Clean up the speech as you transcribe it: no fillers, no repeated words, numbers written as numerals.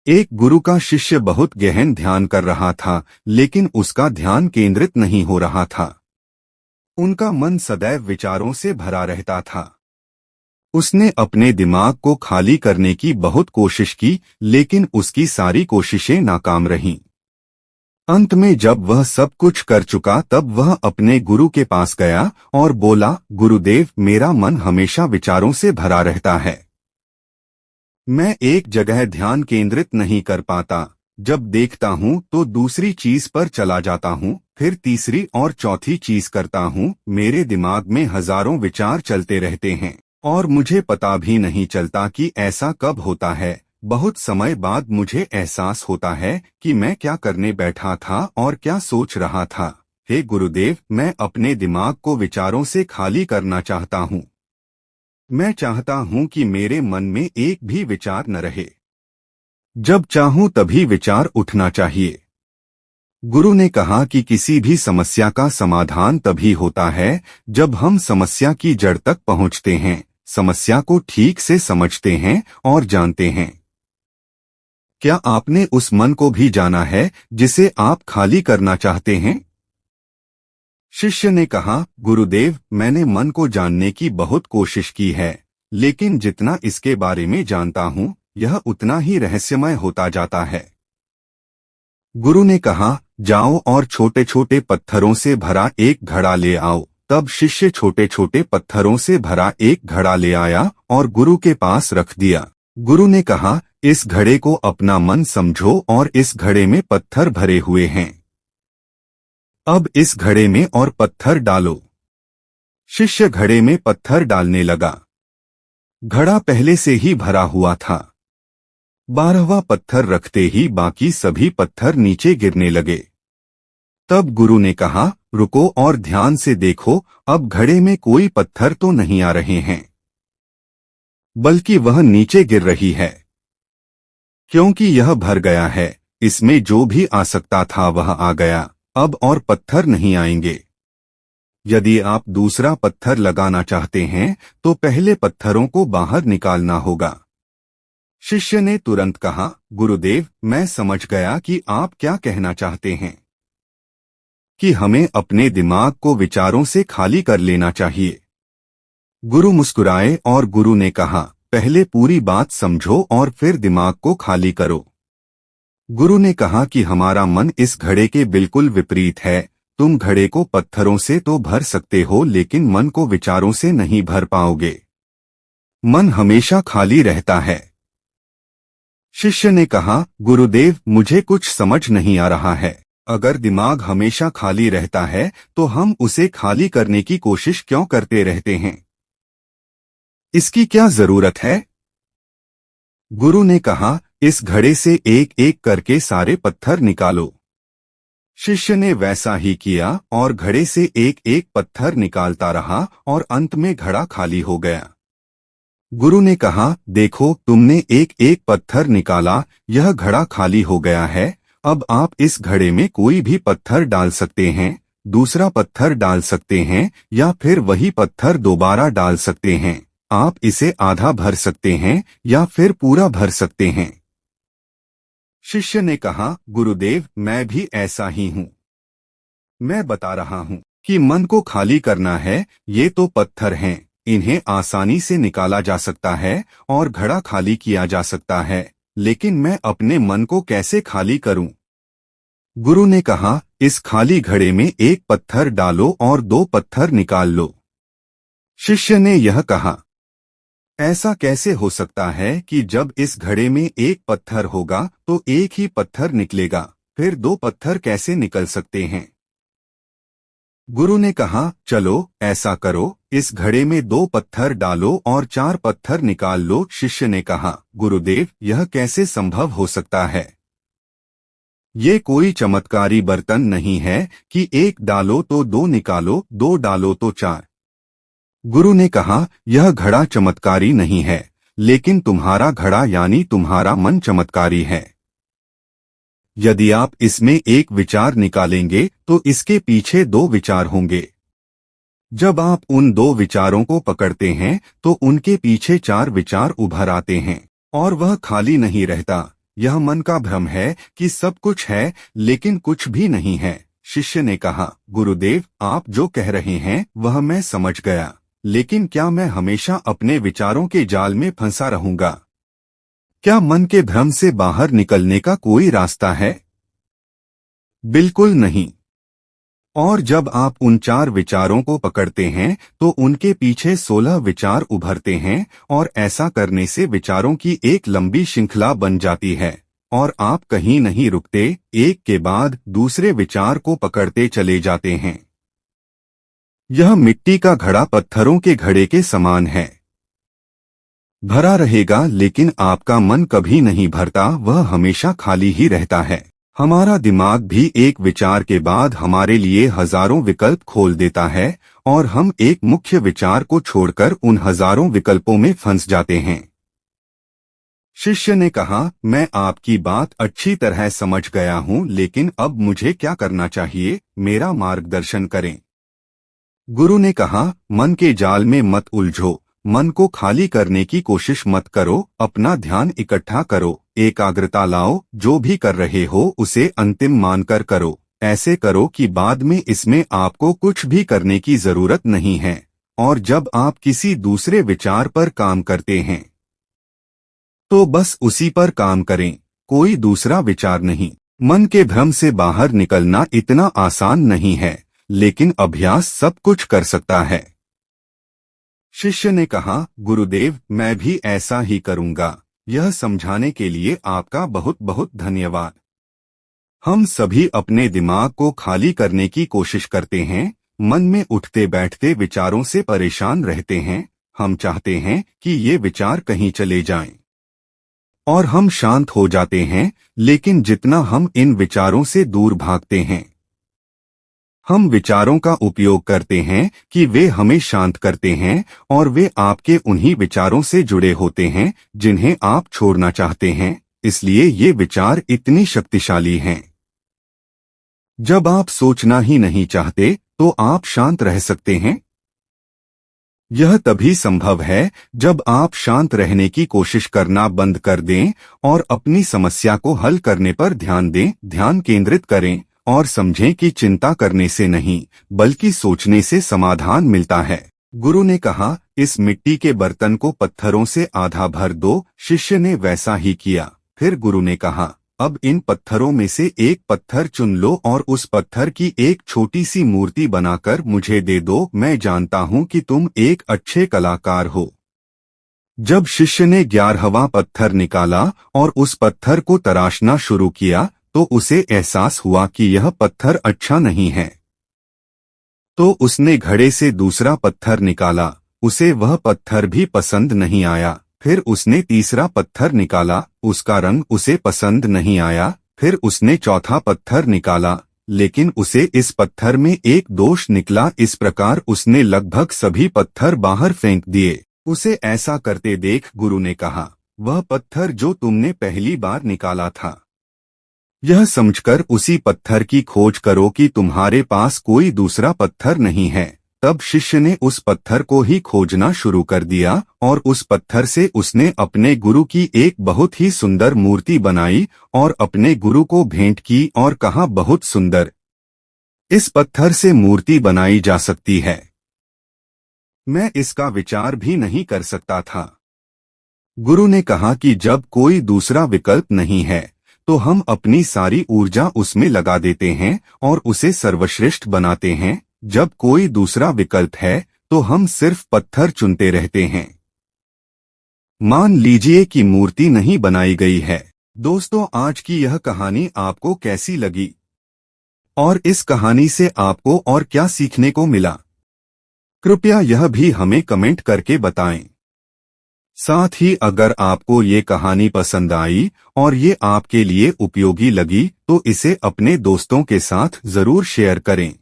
एक गुरु का शिष्य बहुत गहन ध्यान कर रहा था, लेकिन उसका ध्यान केंद्रित नहीं हो रहा था। उनका मन सदैव विचारों से भरा रहता था। उसने अपने दिमाग को खाली करने की बहुत कोशिश की, लेकिन उसकी सारी कोशिशें नाकाम रहीं। अंत में जब वह सब कुछ कर चुका, तब वह अपने गुरु के पास गया और बोला, गुरुदेव, मेरा मन हमेशा विचारों से भरा रहता है। मैं एक जगह ध्यान केंद्रित नहीं कर पाता। जब देखता हूँ तो दूसरी चीज पर चला जाता हूँ, फिर तीसरी और चौथी चीज करता हूँ। मेरे दिमाग में हजारों विचार चलते रहते हैं और मुझे पता भी नहीं चलता कि ऐसा कब होता है। बहुत समय बाद मुझे एहसास होता है कि मैं क्या करने बैठा था और क्या सोच रहा था। हे गुरुदेव, मैं अपने दिमाग को विचारों से खाली करना चाहता हूँ। मैं चाहता हूँ कि मेरे मन में एक भी विचार न रहे। जब चाहूँ तभी विचार उठना चाहिए। गुरु ने कहा कि किसी भी समस्या का समाधान तभी होता है जब हम समस्या की जड़ तक पहुँचते हैं, समस्या को ठीक से समझते हैं और जानते हैं। क्या आपने उस मन को भी जाना है जिसे आप खाली करना चाहते हैं? शिष्य ने कहा, गुरुदेव, मैंने मन को जानने की बहुत कोशिश की है, लेकिन जितना इसके बारे में जानता हूँ, यह उतना ही रहस्यमय होता जाता है। गुरु ने कहा, जाओ और छोटे छोटे पत्थरों से भरा एक घड़ा ले आओ। तब शिष्य छोटे छोटे पत्थरों से भरा एक घड़ा ले आया और गुरु के पास रख दिया। गुरु ने कहा, इस घड़े को अपना मन समझो और इस घड़े में पत्थर भरे हुए हैं। अब इस घड़े में और पत्थर डालो। शिष्य घड़े में पत्थर डालने लगा। घड़ा पहले से ही भरा हुआ था। 12वां पत्थर रखते ही बाकी सभी पत्थर नीचे गिरने लगे। तब गुरु ने कहा, रुको और ध्यान से देखो, अब घड़े में कोई पत्थर तो नहीं आ रहे हैं, बल्कि वह नीचे गिर रही है, क्योंकि यह भर गया है। इसमें जो भी आ सकता था वह आ गया, अब और पत्थर नहीं आएंगे। यदि आप दूसरा पत्थर लगाना चाहते हैं तो पहले पत्थरों को बाहर निकालना होगा। शिष्य ने तुरंत कहा, गुरुदेव, मैं समझ गया कि आप क्या कहना चाहते हैं, कि हमें अपने दिमाग को विचारों से खाली कर लेना चाहिए। गुरु मुस्कुराए और गुरु ने कहा, पहले पूरी बात समझो और फिर दिमाग को खाली करो। गुरु ने कहा कि हमारा मन इस घड़े के बिल्कुल विपरीत है। तुम घड़े को पत्थरों से तो भर सकते हो, लेकिन मन को विचारों से नहीं भर पाओगे। मन हमेशा खाली रहता है। शिष्य ने कहा, गुरुदेव, मुझे कुछ समझ नहीं आ रहा है। अगर दिमाग हमेशा खाली रहता है तो हम उसे खाली करने की कोशिश क्यों करते रहते हैं? इसकी क्या जरूरत है? गुरु ने कहा, इस घड़े से एक एक करके सारे पत्थर निकालो। शिष्य ने वैसा ही किया और घड़े से एक एक पत्थर निकालता रहा और अंत में घड़ा खाली हो गया। गुरु ने कहा, देखो, तुमने एक एक पत्थर निकाला, यह घड़ा खाली हो गया है। अब आप इस घड़े में कोई भी पत्थर डाल सकते हैं, दूसरा पत्थर डाल सकते हैं, या फिर वही पत्थर दोबारा डाल सकते हैं। आप इसे आधा भर सकते हैं या फिर पूरा भर सकते हैं। शिष्य ने कहा, गुरुदेव, मैं भी ऐसा ही हूँ। मैं बता रहा हूँ कि मन को खाली करना है। ये तो पत्थर हैं, इन्हें आसानी से निकाला जा सकता है और घड़ा खाली किया जा सकता है, लेकिन मैं अपने मन को कैसे खाली करूं? गुरु ने कहा, इस खाली घड़े में एक पत्थर डालो और 2 पत्थर निकाल लो। शिष्य ने यह कहा, ऐसा कैसे हो सकता है कि जब इस घड़े में एक पत्थर होगा तो एक ही पत्थर निकलेगा, फिर 2 पत्थर कैसे निकल सकते हैं? गुरु ने कहा, चलो ऐसा करो, इस घड़े में 2 पत्थर डालो और 4 पत्थर निकाल लो। शिष्य ने कहा, गुरुदेव, यह कैसे संभव हो सकता है? ये कोई चमत्कारी बर्तन नहीं है कि 1 डालो तो 2 निकालो, 2 डालो तो 4। गुरु ने कहा, यह घड़ा चमत्कारी नहीं है, लेकिन तुम्हारा घड़ा यानी तुम्हारा मन चमत्कारी है। यदि आप इसमें एक विचार निकालेंगे तो इसके पीछे 2 विचार होंगे। जब आप उन 2 विचारों को पकड़ते हैं तो उनके पीछे 4 विचार उभर आते हैं और वह खाली नहीं रहता। यह मन का भ्रम है कि सब कुछ है लेकिन कुछ भी नहीं है। शिष्य ने कहा, गुरुदेव, आप जो कह रहे हैं वह मैं समझ गया, लेकिन क्या मैं हमेशा अपने विचारों के जाल में फंसा रहूंगा? क्या मन के भ्रम से बाहर निकलने का कोई रास्ता है? बिल्कुल नहीं। और जब आप उन 4 विचारों को पकड़ते हैं तो उनके पीछे 16 विचार उभरते हैं, और ऐसा करने से विचारों की एक लंबी श्रृंखला बन जाती है और आप कहीं नहीं रुकते, एक के बाद दूसरे विचार को पकड़ते चले जाते हैं। यह मिट्टी का घड़ा पत्थरों के घड़े के समान है। भरा रहेगा लेकिन आपका मन कभी नहीं भरता, वह हमेशा खाली ही रहता है। हमारा दिमाग भी एक विचार के बाद हमारे लिए हजारों विकल्प खोल देता है और हम एक मुख्य विचार को छोड़कर उन हजारों विकल्पों में फंस जाते हैं। शिष्य ने कहा, मैं आपकी बात अच्छी तरह समझ गया हूँ, लेकिन अब मुझे क्या करना चाहिए? मेरा मार्गदर्शन करें। गुरु ने कहा, मन के जाल में मत उलझो, मन को खाली करने की कोशिश मत करो, अपना ध्यान इकट्ठा करो, एकाग्रता लाओ, जो भी कर रहे हो उसे अंतिम मानकर करो। ऐसे करो कि बाद में इसमें आपको कुछ भी करने की जरूरत नहीं है। और जब आप किसी दूसरे विचार पर काम करते हैं तो बस उसी पर काम करें, कोई दूसरा विचार नहीं। मन के भ्रम से बाहर निकलना इतना आसान नहीं है, लेकिन अभ्यास सब कुछ कर सकता है। शिष्य ने कहा, गुरुदेव, मैं भी ऐसा ही करूंगा। यह समझाने के लिए आपका बहुत बहुत धन्यवाद। हम सभी अपने दिमाग को खाली करने की कोशिश करते हैं, मन में उठते बैठते विचारों से परेशान रहते हैं। हम चाहते हैं कि ये विचार कहीं चले जाएं और हम शांत हो जाते हैं, लेकिन जितना हम इन विचारों से दूर भागते हैं, हम विचारों का उपयोग करते हैं कि वे हमें शांत करते हैं, और वे आपके उन्हीं विचारों से जुड़े होते हैं जिन्हें आप छोड़ना चाहते हैं। इसलिए ये विचार इतनी शक्तिशाली हैं। जब आप सोचना ही नहीं चाहते तो आप शांत रह सकते हैं। यह तभी संभव है जब आप शांत रहने की कोशिश करना बंद कर दें और अपनी समस्या को हल करने पर ध्यान दें, ध्यान केंद्रित करें और समझें कि चिंता करने से नहीं बल्कि सोचने से समाधान मिलता है। गुरु ने कहा, इस मिट्टी के बर्तन को पत्थरों से आधा भर दो। शिष्य ने वैसा ही किया। फिर गुरु ने कहा, अब इन पत्थरों में से एक पत्थर चुन लो और उस पत्थर की एक छोटी सी मूर्ति बनाकर मुझे दे दो। मैं जानता हूं कि तुम एक अच्छे कलाकार हो। जब शिष्य ने 11वां पत्थर निकाला और उस पत्थर को तराशना शुरू किया तो उसे एहसास हुआ कि यह पत्थर अच्छा नहीं है। तो उसने घड़े से दूसरा पत्थर निकाला, उसे वह पत्थर भी पसंद नहीं आया। फिर उसने तीसरा पत्थर निकाला, उसका रंग उसे पसंद नहीं आया। फिर उसने चौथा पत्थर निकाला, लेकिन उसे इस पत्थर में एक दोष निकला। इस प्रकार उसने लगभग सभी पत्थर बाहर फेंक दिए। उसे ऐसा करते देख गुरु ने कहा, वह पत्थर जो तुमने पहली बार निकाला था, यह समझकर उसी पत्थर की खोज करो कि तुम्हारे पास कोई दूसरा पत्थर नहीं है। तब शिष्य ने उस पत्थर को ही खोजना शुरू कर दिया और उस पत्थर से उसने अपने गुरु की एक बहुत ही सुंदर मूर्ति बनाई और अपने गुरु को भेंट की और कहा, बहुत सुंदर, इस पत्थर से मूर्ति बनाई जा सकती है। मैं इसका विचार भी नहीं कर सकता था। गुरु ने कहा कि जब कोई दूसरा विकल्प नहीं है तो हम अपनी सारी ऊर्जा उसमें लगा देते हैं और उसे सर्वश्रेष्ठ बनाते हैं। जब कोई दूसरा विकल्प है तो हम सिर्फ पत्थर चुनते रहते हैं। मान लीजिए कि मूर्ति नहीं बनाई गई है। दोस्तों, आज की यह कहानी आपको कैसी लगी और इस कहानी से आपको और क्या सीखने को मिला? कृपया यह भी हमें कमेंट करके बताएं। साथ ही अगर आपको ये कहानी पसंद आई और ये आपके लिए उपयोगी लगी तो इसे अपने दोस्तों के साथ जरूर शेयर करें।